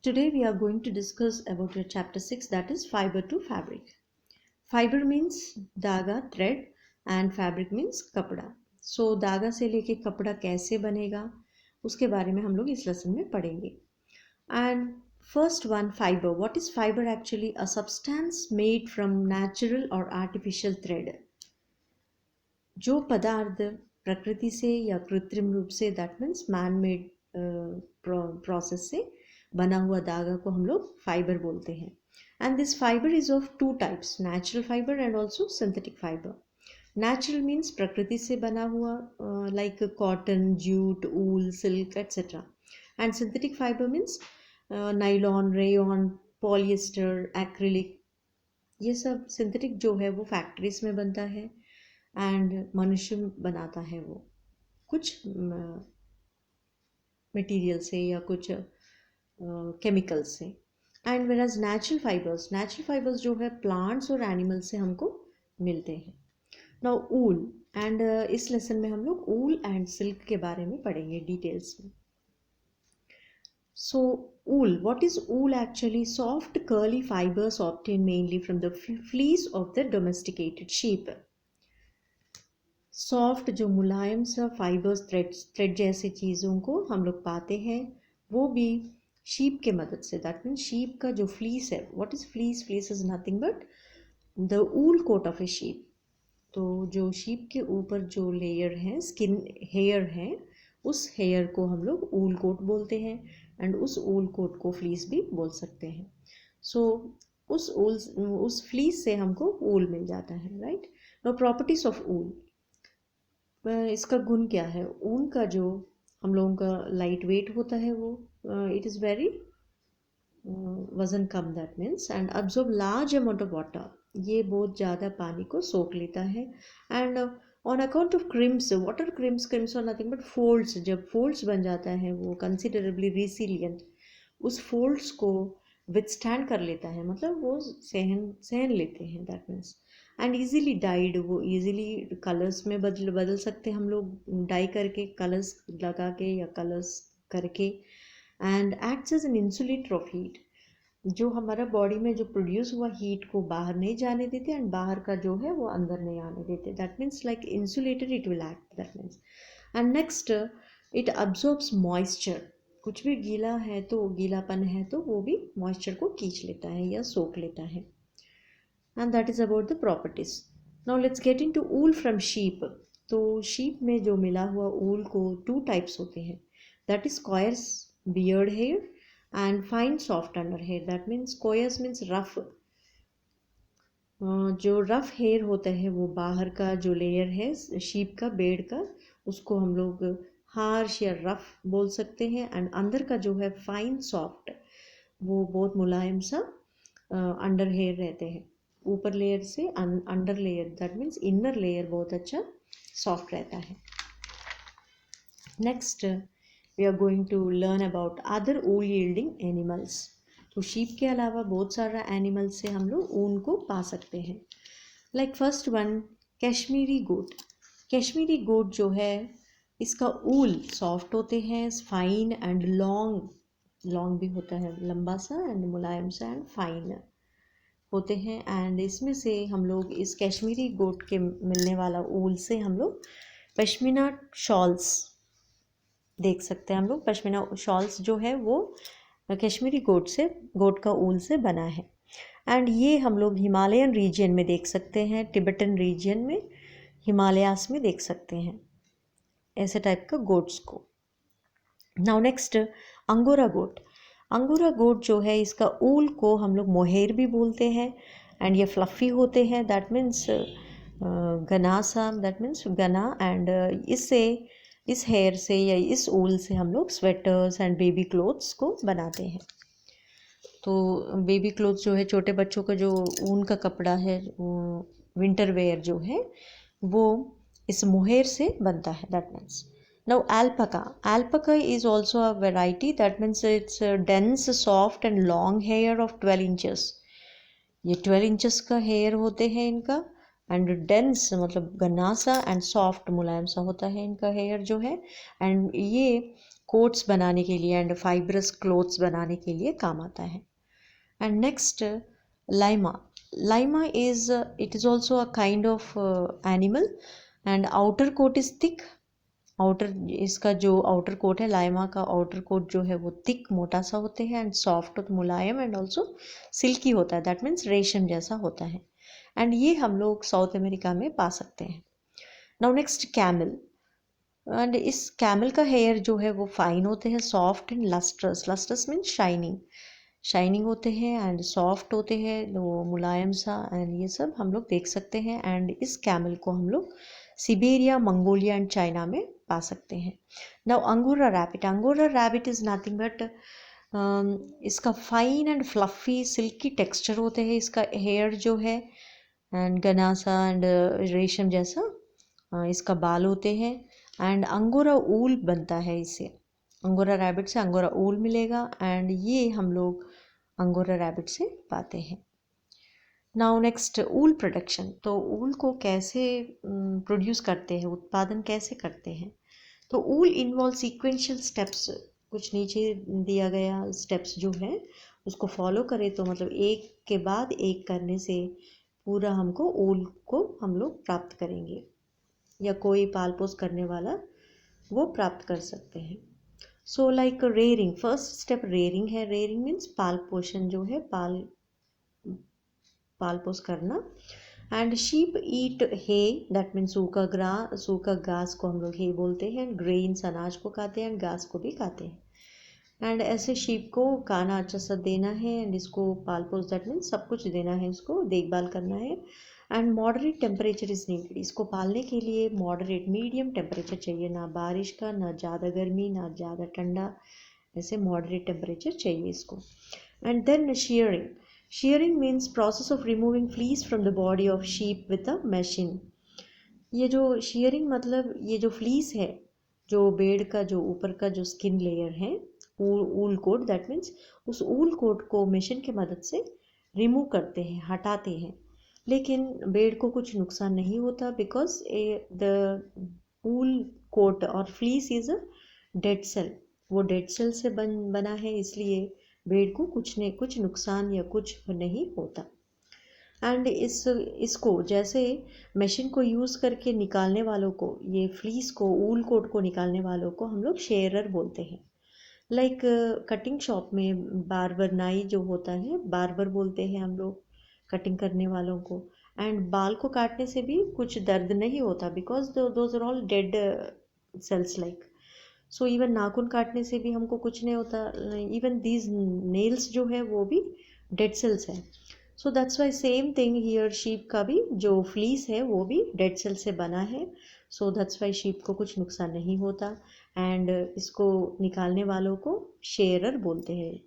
Today we are going to discuss about your chapter 6, that is fiber to fabric. Fiber means धागा, thread, and fabric means कपड़ा. So धागा से लेके कपड़ा कैसे बनेगा उसके बारे में हम लोग इस लेसन में पढ़ेंगे. And first one, fiber. What is fiber actually? A substance made from natural or artificial thread. जो पदार्थ प्रकृति से या कृत्रिम रूप से, that means man made process से बना हुआ धागा को हम लोग फाइबर बोलते हैं. And this fibre is of two types, natural fibre and also synthetic fibre. Natural means प्रकृति से बना हुआ, like cotton, jute, wool, silk etcetera. And synthetic fibre means nylon, rayon, polyester, acrylic. ये सब सिंथेटिक जो है वो फैक्ट्रीज में बनता है एंड मनुष्य बनाता है वो कुछ मटेरियल से या कुछ केमिकल से. And whereas natural fibres जो है प्लांट्स और एनिमल्स से हमको मिलते हैं. नाउ ऊल, एंड इस लेसन में हम लोग ऊल एंड सिल्क के बारे में पढ़ेंगे डिटेल्स में. So wool, what is wool actually? Soft curly fibers obtained mainly from the fleece of the domesticated sheep. Soft जो मुलायम सा फाइबर्स, थ्रेड जैसी चीज़ों को हम लोग पाते हैं वो भी शीप के मदद से. दैट मीन्स शीप का जो फ्लीस है, what is fleece? Fleece is nothing but the wool coat of a sheep. तो जो शीप के ऊपर जो लेयर है, स्किन हेयर है, उस हेयर को हम लोग ऊल कोट बोलते हैं एंड उस ऊल कोट को फ्लीस भी बोल सकते हैं. सो उस फ्लीस से हमको ऊल मिल जाता है, राइट. नो प्रॉपर्टीज ऑफ ऊल, इसका गुण क्या है? ऊन का जो हम लोगों का लाइट वेट होता है वो इट इज़ वेरी वज़न कम, that means, and absorb large amount of water. ये बहुत ज़्यादा पानी को सोख लेता है. And on account of crimps, water crimps और नथिंग बट फोल्ड्स, जब फोल्ड्स बन जाता है वो कंसिडरेबली रिसिलियंट, उस फोल्ड्स को विथस्टैंड कर लेता है, मतलब वो सहन लेते हैं, that means. And easily dyed, वो ईजीली कलर्स में बदल सकते हैं हम लोग, डाई करके, कलर्स लगा के या कलर्स करके. And acts as an insulator of heat, जो हमारा बॉडी में जो प्रोड्यूस हुआ हीट को बाहर नहीं जाने देते एंड बाहर का जो है वो अंदर नहीं आने देते. That means like insulator it will act, that means. And next, it absorbs moisture. कुछ भी गीला है तो, गीलापन है तो वो भी मॉइस्चर को खींच लेता है या सोख लेता है. And that is about the properties. Now let's get into wool from sheep. तो sheep में जो मिला हुआ wool को two types होते हैं, that is coarse beard hair and fine soft under hair. That means coarse means rough. जो rough hair होता है वो बाहर का जो लेयर है शीप का, बेड का, उसको हम लोग हार्श या रफ बोल सकते हैं. एंड अंदर का जो है फाइन सॉफ्ट, वो बहुत मुलायम सा अंडर हेयर रहते हैं. ऊपर लेयर से under layer, that means inner layer बहुत अच्छा सॉफ्ट रहता है. Next we are going to learn about other wool yielding animals. तो शीप के अलावा बहुत सारा एनिमल से हम लोग ऊन को पा सकते हैं. लाइक फर्स्ट वन, कश्मीरी गोट. कश्मीरी गोट जो है इसका ऊल सॉफ्ट होते हैं, फाइन एंड लॉन्ग भी होता है, लंबा सा एंड मुलायम सा एंड फाइन होते हैं. एंड इसमें से हम लोग इस कश्मीरी गोट के मिलने वाला ऊल से हम लोग पश्मीना शॉल्स देख सकते हैं. हम लोग पश्मीना शॉल्स जो है वो कश्मीरी गोट का ऊल से बना है. एंड ये हम लोग हिमालयन रीजन में देख सकते हैं, तिब्बतन रीजन में, हिमालयास में देख सकते हैं ऐसे टाइप का गोट्स को. नाउ नेक्स्ट, अंगोरा गोट. अंगोरा गोट जो है इसका ऊल को हम लोग मोहेर भी बोलते हैं एंड ये फ्लफ़ी होते हैं, दैट मीन्स गनासा, दैट मीन्स गना. एंड इससे, इस हेयर से या इस ऊल से हम लोग स्वेटर्स एंड बेबी क्लोथ्स को बनाते हैं. तो बेबी क्लोथ्स जो है, छोटे बच्चों का जो ऊन का कपड़ा है, विंटर वेयर जो है वो इस मोहेर से बनता है, that means. Now alpaca is also a variety, that means it's a dense, soft and long hair of 12 inches. ये 12 inches का hair होते हैं इनका. एंड डेंस मतलब घना सा एंड सॉफ्ट मुलायम सा होता है इनका हेयर जो है. एंड ये कोट्स बनाने के लिए एंड फाइब्रस क्लोथ्स बनाने के लिए काम आता है. And next, lima. Lima is it is also a kind of animal, and outer coat is thick. Outer इसका जो आउटर कोट है, लाइमा का आउटर कोट जो है वो थिक मोटा सा होते हैं एंड सॉफ्ट और मुलायम एंड ऑल्सो सिल्की होता है. दैट मीन्स रेशम जैसा होता है. एंड ये हम लोग साउथ अमेरिका में पा सकते हैं. Now next, camel. एंड इस कैमल का हेयर जो है वो फाइन होते हैं, soft and lustrous. Lustrous means shining. Shining होते हैं एंड सॉफ्ट होते हैं, वो मुलायम सा, एंड ये सब हम लोग देख सकते हैं. एंड इस कैमल को हम लोग सिबेरिया, मंगोलिया एंड चाइना में पा सकते हैं. Now angora rabbit. Angora rabbit is nothing but इसका fine and fluffy silky texture होते हैं. इसका हेयर जो है एंड घना सा एंड रेशम जैसा इसका बाल होते हैं. एंड अंगोरा ऊल बनता है इससे. अंगोरा रैबिट से अंगोरा ऊल मिलेगा एंड ये हम लोग अंगोरा रैबिट से पाते हैं. नाउ नेक्स्ट, ऊल प्रोडक्शन. तो ऊल को कैसे प्रोड्यूस करते हैं, उत्पादन कैसे करते हैं. तो ऊल इन्वॉल्व सीक्वेंशियल स्टेप्स. कुछ नीचे दिया गया स्टेप्स जो है उसको फॉलो करें तो मतलब एक के बाद एक करने से पूरा हमको ऊल को हम लोग प्राप्त करेंगे, या कोई पाल पोस करने वाला वो प्राप्त कर सकते हैं. So like rearing. First step rearing है. रेयरिंग मीन्स पाल पोषण जो है, पाल पोस करना. And sheep eat hay. That means सूखा घास को हम लोग हे बोलते हैं. ग्रेन्स अनाज को खाते हैं एंड घास को भी खाते हैं. एंड ऐसे शीप को खाना अच्छा सा देना है एंड इसको पाल पोस, दैट मीन्स सब कुछ देना है, इसको देखभाल करना है. And moderate temperature is needed. इसको पालने के लिए मॉडरेट मीडियम टेम्परेचर चाहिए, ना बारिश का, ना ज़्यादा गर्मी, ना ज़्यादा ठंडा, ऐसे मॉडरेट टेम्परेचर चाहिए इसको. And then shearing. Shearing means process of removing fleece from the body of sheep with a machine. ये जो shearing मतलब ये जो फ्लीस है, जो बेड़ का जो ऊपर का जो स्किन लेयर है, ऊल कोट, दैट मीन्स उस ऊल कोट को मशीन की मदद से रिमूव करते हैं, हटाते हैं. लेकिन बेड़ को कुछ नुकसान नहीं होता बिकॉज द ऊल कोट और fleece is a dead cell. वो डेड सेल से बना है, इसलिए बेड़ को कुछ नुकसान या कुछ नहीं होता. एंड इसको जैसे मशीन को यूज़ करके निकालने वालों को, ये फ्लीस को, ऊल कोट को निकालने वालों को हम लोग शेरर बोलते हैं. लाइक कटिंग शॉप में बार्बर, नाई जो होता है, बार्बर बोलते हैं हम लोग कटिंग करने वालों को. एंड बाल को काटने से भी कुछ दर्द नहीं होता because those are all dead cells. Like so even नाखून काटने से भी हमको कुछ नहीं होता. इवन दीज नेल्स जो है वो भी डेड सेल्स है. So that's why same thing here. Sheep का भी जो फ्लीस है वो भी डेड सेल से बना है. सो दैट्स वाई शीप को कुछ नुकसान नहीं होता. एंड इसको निकालने वालों को शेरर बोलते हैं.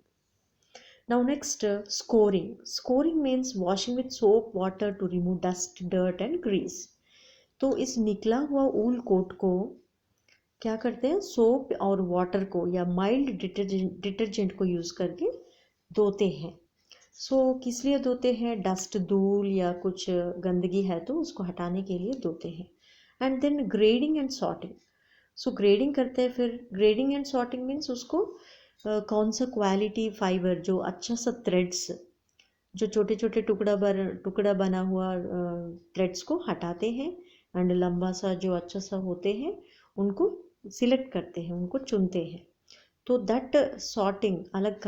Now next, scouring. Scouring means washing with soap water to remove dust, dirt and grease. तो इस निकला हुआ ऊल कोट को क्या करते हैं, सोप और वाटर को या माइल्ड डिटर्जेंट को यूज़ करके धोते हैं. सो किस लिए धोते हैं, डस्ट, धूल या कुछ गंदगी है तो उसको हटाने के लिए धोते हैं. And then grading and sorting. So grading करते हैं. फिर ग्रेडिंग एंड सॉर्टिंग मीन्स उसको कौन सा क्वालिटी फाइबर, जो अच्छा सा थ्रेड्स, जो छोटे छोटे टुकड़ा बना हुआ थ्रेड्स को हटाते हैं एंड लंबा सा जो अच्छा सा होते हैं उनको सिलेक्ट करते हैं, उनको चुनते हैं. तो दैट सॉर्टिंग, अलग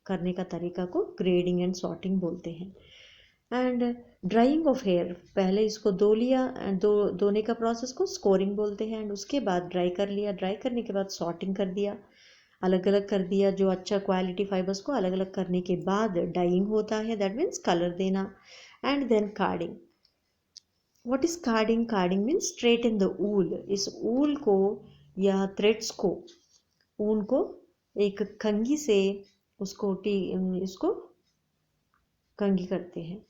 करने का तरीका को ग्रेडिंग एंड सॉर्टिंग बोलते हैं. And drying of hair. पहले इसको धो लिया एंड धोने का प्रोसेस को स्कोरिंग बोलते हैं. एंड उसके बाद ड्राई कर लिया. ड्राई करने के बाद सॉर्टिंग कर दिया, अलग अलग कर दिया. जो अच्छा क्वालिटी फाइबर्स को अलग अलग करने के बाद डाइंग होता है, दैट मीन्स कलर देना. And then carding. What is carding? Carding means straighten the wool. इस ऊल को या थ्रेड्स को, ऊन को एक कंघी से इसको कंघी करते हैं.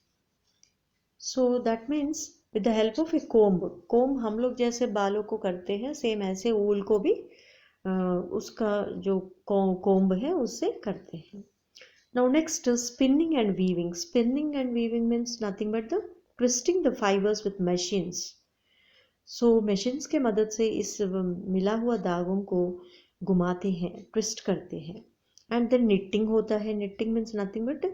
So that means with the help of A comb हम लोग जैसे बालों को करते हैं, सेम ऐसे ऊल को भी उसका जो कोम्ब है उससे करते हैं. Now next, spinning and weaving. Spinning and weaving means nothing but the twisting the fibres with machines. So machines के मदद से इस मिला हुआ धागों को घुमाते हैं, ट्विस्ट करते हैं। एंड देन निटिंग होता है। निटिंग मीन्स नथिंग बट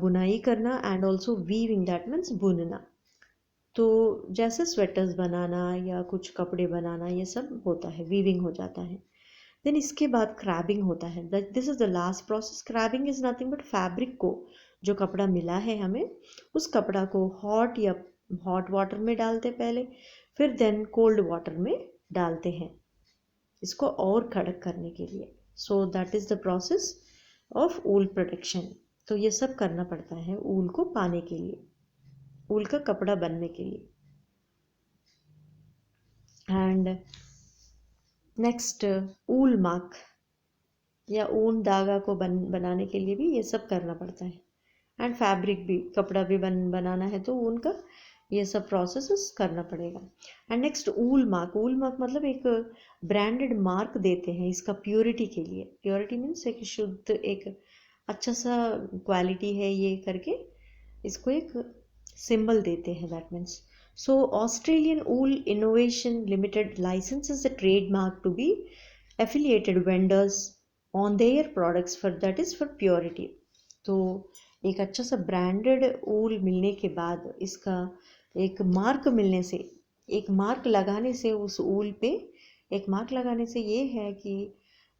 बुनाई करना, and also weaving, that means बुनना। तो जैसे स्वेटर्स बनाना या कुछ कपड़े बनाना ये सब होता है, वीविंग हो जाता है। देन इसके बाद क्रैबिंग होता है। This is the last process. Crabbing is nothing but fabric को, जो कपड़ा मिला है हमें, उस कपड़ा को हॉट वाटर में डालते पहले, फिर देन कोल्ड वाटर में डालते हैं इसको और कड़क करने के लिए। सो that is the process of wool production. तो ये सब करना पड़ता है ऊल को पाने के लिए, ऊल का कपड़ा बनने के लिए। एंड नेक्स्ट, ऊल मार्क या ऊन धागा को बनाने के लिए भी ये सब करना पड़ता है। एंड फैब्रिक भी, कपड़ा भी बनाना है तो ऊन का ये सब प्रोसेस करना पड़ेगा। And next, wool mark. Wool mark मतलब एक ब्रांडेड मार्क देते हैं इसका प्योरिटी के लिए। प्योरिटी मीन्स एक शुद्ध, एक अच्छा सा क्वालिटी है ये करके इसको एक सिंबल देते हैं। That means, so Australian Wool Innovation Limited licenses the trademark to be affiliated vendors on their products for, that is for purity। तो एक अच्छा सा ब्रांडेड ऊल मिलने के बाद, इसका एक मार्क मिलने से, एक मार्क लगाने से उस ऊल पे एक मार्क लगाने से ये है कि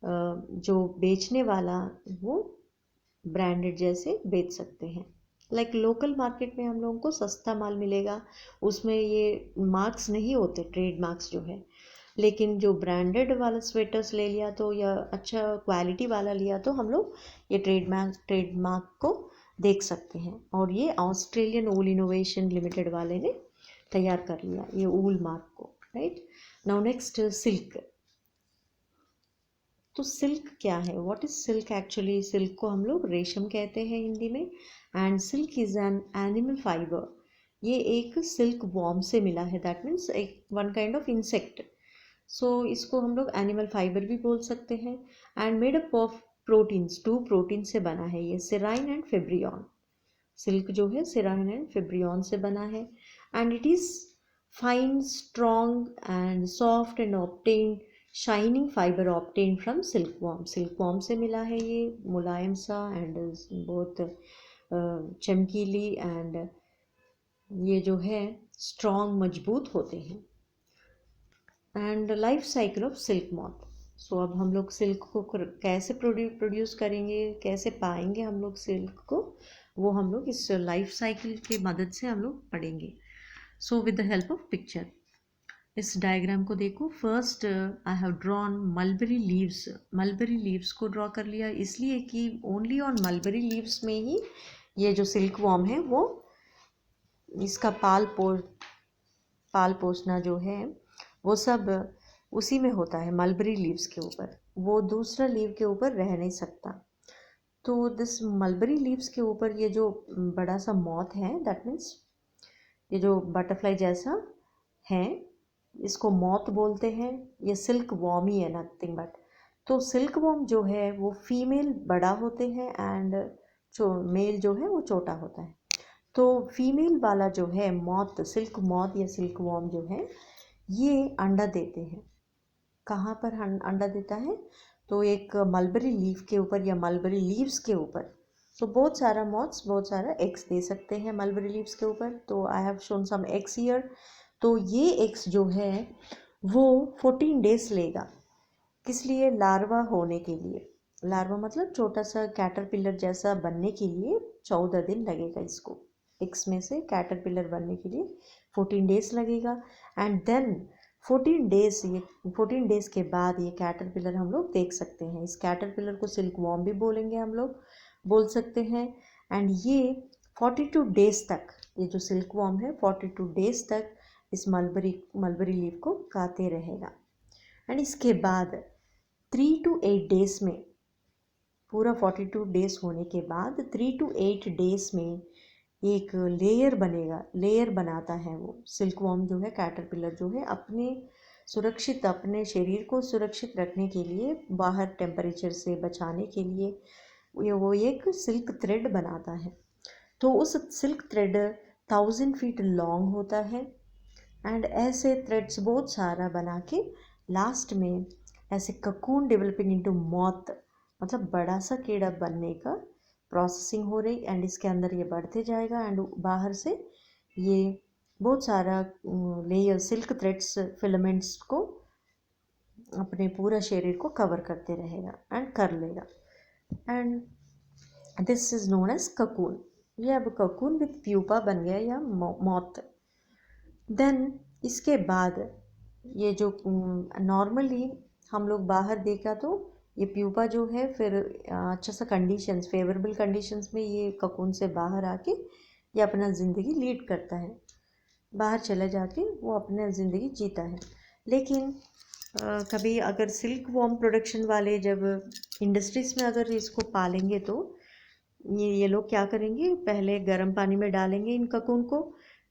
जो बेचने वाला वो ब्रांडेड जैसे बेच सकते हैं। लाइक लोकल मार्केट में हम लोगों को सस्ता माल मिलेगा, उसमें ये मार्क्स नहीं होते, ट्रेड मार्क्स जो है। लेकिन जो ब्रांडेड वाला स्वेटर्स ले लिया तो, या अच्छा क्वालिटी वाला लिया तो हम लोग ये ट्रेड मार्क को देख सकते हैं। और ये ऑस्ट्रेलियन ऊल इनोवेशन लिमिटेड वाले ने तैयार कर लिया ये ऊल मार्क को, राइट। Now next, silk. तो सिल्क क्या है? What is silk actually? Silk को हम लोग रेशम कहते हैं हिंदी में। And silk is an animal fibre. ये एक सिल्क वॉर्म से मिला है, दैट मीन्स एक वन काइंड ऑफ इंसेक्ट। सो इसको हम लोग एनिमल फाइबर भी बोल सकते हैं। And made up of proteins, 2 protein से बना है ये, सेराइन एंड फिब्रियन। सिल्क जो है सेराइन एंड फिब्रियन से बना है। And it is fine, strong and soft and obtained shining fibre obtain from silkworm. Silkworm से मिला है ये, मुलायम सा एंड बहुत चमकीली, एंड ये जो है स्ट्रॉन्ग, मजबूत होते हैं। And life cycle of silk moth. So अब हम लोग सिल्क को कैसे प्रोड्यूस करेंगे, कैसे पाएंगे हम लोग सिल्क को, वो हम लोग इस लाइफ साइकिल की मदद से हम लोग पढ़ेंगे। So with the help of picture, इस डायग्राम को देखो। First I have drawn mulberry leaves. Mulberry leaves को ड्रॉ कर लिया इसलिए कि ओनली ऑन मलबेरी लीव्स में ही ये जो सिल्क वॉर्म है वो, इसका पाल पोसना जो है वो सब उसी में होता है, मलबेरी लीव्स के ऊपर। वो दूसरा लीव के ऊपर रह नहीं सकता। तो दिस मलबेरी लीव्स के ऊपर ये जो बड़ा सा मॉथ है, दैट मीन्स ये जो बटरफ्लाई जैसा है, इसको मॉथ बोलते हैं। ये सिल्क वॉर्म ही है, नथिंग बट। तो सिल्क वॉर्म जो है वो फीमेल बड़ा होते हैं एंड जो मेल जो है वो छोटा होता है। तो फीमेल वाला जो है मॉथ, सिल्क मॉथ या सिल्क वॉर्म जो है, ये अंडा देते हैं। कहाँ पर अंडा देता है? तो एक मलबेरी लीफ के ऊपर या मलबेरी लीव्स के ऊपर। तो बहुत सारा मॉथ्स बहुत सारा एग्स दे सकते हैं मलबेरी लीव्स के ऊपर। तो I have shown some eggs here. तो ये एग्स जो है वो 14 डेज लेगा। किस लिए? लार्वा होने के लिए। लार्वा मतलब छोटा सा कैटरपिलर जैसा बनने के लिए 14 दिन लगेगा इसको। एग्स में से कैटरपिलर बनने के लिए 14 डेज लगेगा। एंड देन 14 डेज के बाद ये कैटरपिलर हम लोग देख सकते हैं। इस कैटरपिलर को सिल्क वॉर्म भी बोलेंगे, हम लोग बोल सकते हैं। एंड ये 42 डेज तक, ये जो सिल्क वॉर्म है 42 डेज तक इस मलबेरी लीफ को खाते रहेगा। एंड इसके बाद 3 to 8 डेज में, पूरा 42 डेज होने के बाद 3 to 8 डेज में एक लेयर बनेगा। लेयर बनाता है वो सिल्क वॉर्म जो है, कैटरपिलर जो है, अपने शरीर को सुरक्षित रखने के लिए, बाहर टेम्परेचर से बचाने के लिए वो एक सिल्क थ्रेड बनाता है। तो उस सिल्क थ्रेड 1000 फीट लॉन्ग होता है। एंड ऐसे थ्रेड्स बहुत सारा बना के लास्ट में ऐसे ककून डेवलपिंग इनटू मॉथ, मतलब बड़ा सा कीड़ा बनने का प्रोसेसिंग हो रही, एंड इसके अंदर ये बढ़ते जाएगा एंड बाहर से ये बहुत सारा लेयर सिल्क थ्रेड्स फिलामेंट्स को अपने पूरा शरीर को कवर करते रहेगा एंड कर लेगा, and this is known as cocoon. ये अब ककून विथ प्यूपा बन गया या मॉथ। देन इसके बाद ये जो नॉर्मली हम लोग बाहर देखा तो ये प्यूपा जो है फिर अच्छा सा कंडीशंस, फेवरेबल कंडीशंस में ये ककून से बाहर आके ये अपना ज़िंदगी लीड करता है, बाहर चले जाके वो अपने ज़िंदगी जीता है। लेकिन कभी अगर सिल्क वॉर्म प्रोडक्शन वाले जब इंडस्ट्रीज़ में अगर इसको पालेंगे तो ये लोग क्या करेंगे, पहले गर्म पानी में डालेंगे इन ककून को,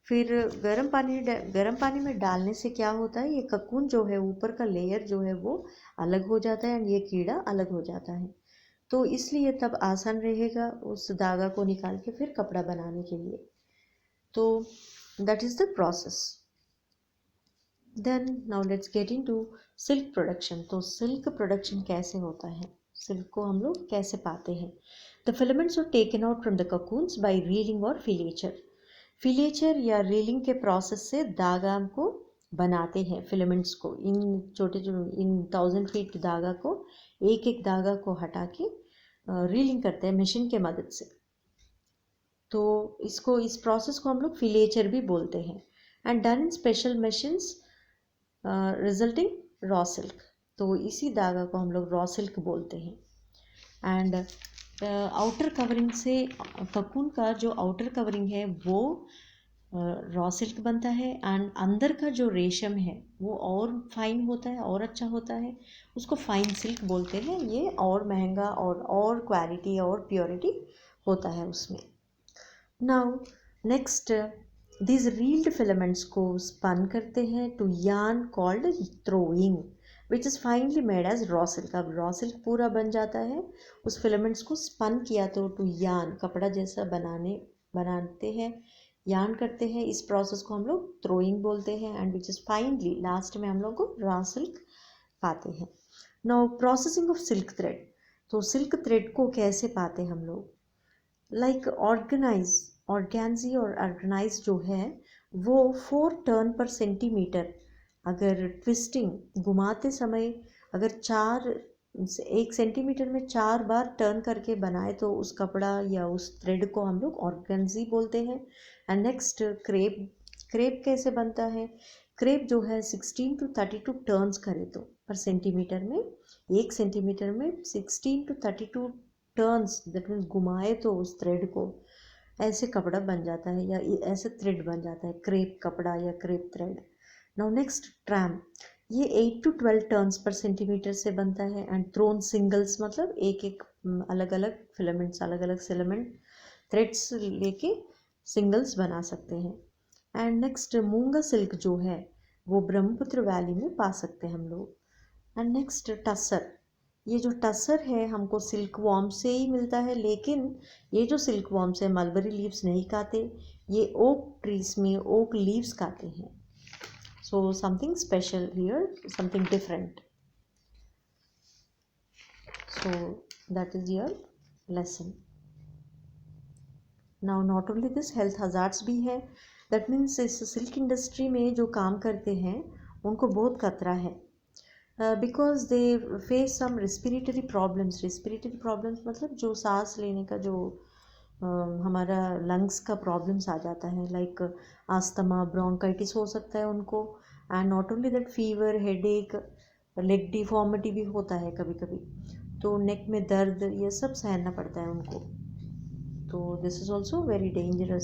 फिर गर्म पानी में डालने से क्या होता है, ये ककून जो है ऊपर का लेयर जो है वो अलग हो जाता है एंड ये कीड़ा अलग हो जाता है। तो इसलिए तब आसान रहेगा उस धागा को निकाल के फिर कपड़ा बनाने के लिए। तो that is the process. Then now let's get into silk production. तो सिल्क प्रोडक्शन कैसे होता है, सिल्क को हम लोग कैसे पाते हैं। The filaments are taken out from the cocoons by reeling और फिलेचर। फिलेचर या रीलिंग के प्रोसेस से धागा को बनाते हैं, फिलामेंट्स को, इन छोटे जो इन 1000 फीट धागा को एक एक धागा को हटा के रीलिंग करते हैं मशीन के मदद से। तो इस प्रोसेस को हम लोग फिलेचर भी बोलते हैं, and done in special machines resulting raw silk. तो इसी धागा को हम लोग रॉ सिल्क बोलते हैं। एंड आउटर कवरिंग से ककून का जो आउटर कवरिंग है वो रॉ सिल्क बनता है, एंड अंदर का जो रेशम है वो और फाइन होता है और अच्छा होता है, उसको फाइन सिल्क बोलते हैं। ये और महंगा और क्वालिटी और प्योरिटी होता है उसमें। Now next these reeled filaments को spun करते हैं to yarn called throwing which is finally made as raw silk। अब raw silk पूरा बन जाता है, उस filaments को spun किया तो to yarn, कपड़ा जैसा बनाते हैं, yarn करते हैं। इस process को हम लोग throwing बोलते हैं, and which is finally last में हम लोग को raw silk पाते हैं। now processing of silk thread। तो silk thread को कैसे पाते हम लोग, लाइक ऑर्गेन्जी और ऑर्गेनाइज जो है वो 4 टर्न पर सेंटीमीटर, अगर ट्विस्टिंग घुमाते समय अगर 1 सेंटीमीटर में 4 बार टर्न करके बनाए तो उस कपड़ा या उस थ्रेड को हम लोग ऑर्गेन्जी बोलते हैं। एंड नेक्स्ट क्रेप कैसे बनता है, क्रेप जो है 16 to 32 टर्न्स करे तो पर सेंटीमीटर में, 1 सेंटीमीटर में 16 to 32 टर्न्स, दैट मीन्स घुमाए तो उस थ्रेड को, ऐसे कपड़ा बन जाता है या ऐसे थ्रेड बन जाता है, क्रेप कपड़ा या crepe thread. Now next tram, ये 8 to 12 टर्न्स पर सेंटीमीटर से बनता है, एंड थ्रोन सिंगल्स मतलब एक एक अलग अलग फिलामेंट्स, अलग अलग फिलामेंट थ्रेड्स लेके सिंगल्स बना सकते हैं। एंड नेक्स्ट मूंगा सिल्क जो है वो ब्रह्मपुत्र वैली में पा सकते हैं हम लोग। एंड नेक्स्ट टसर, ये जो टसर है हमको सिल्क वॉर्म से ही मिलता है, लेकिन ये जो सिल्क वॉर्म्स है मलबरी लीव्स नहीं खाते, ये ओक ट्रीज में ओक लीव्स खाते हैं। So something special here, something different. So that is your lesson. Now not only this, health hazards भी है। दैट मीन्स इस सिल्क इंडस्ट्री में जो काम करते हैं उनको बहुत खतरा है, because they face some respiratory problems मतलब जो सांस लेने का जो हमारा लंग्स का प्रॉब्लम्स आ जाता है, लाइक आस्थमा, ब्रोंकाइटिस हो सकता है उनको। And not only that, fever, headache, leg deformity भी होता है कभी कभी, तो नेक में दर्द, ये सब सहना पड़ता है उनको। तो this is also very dangerous.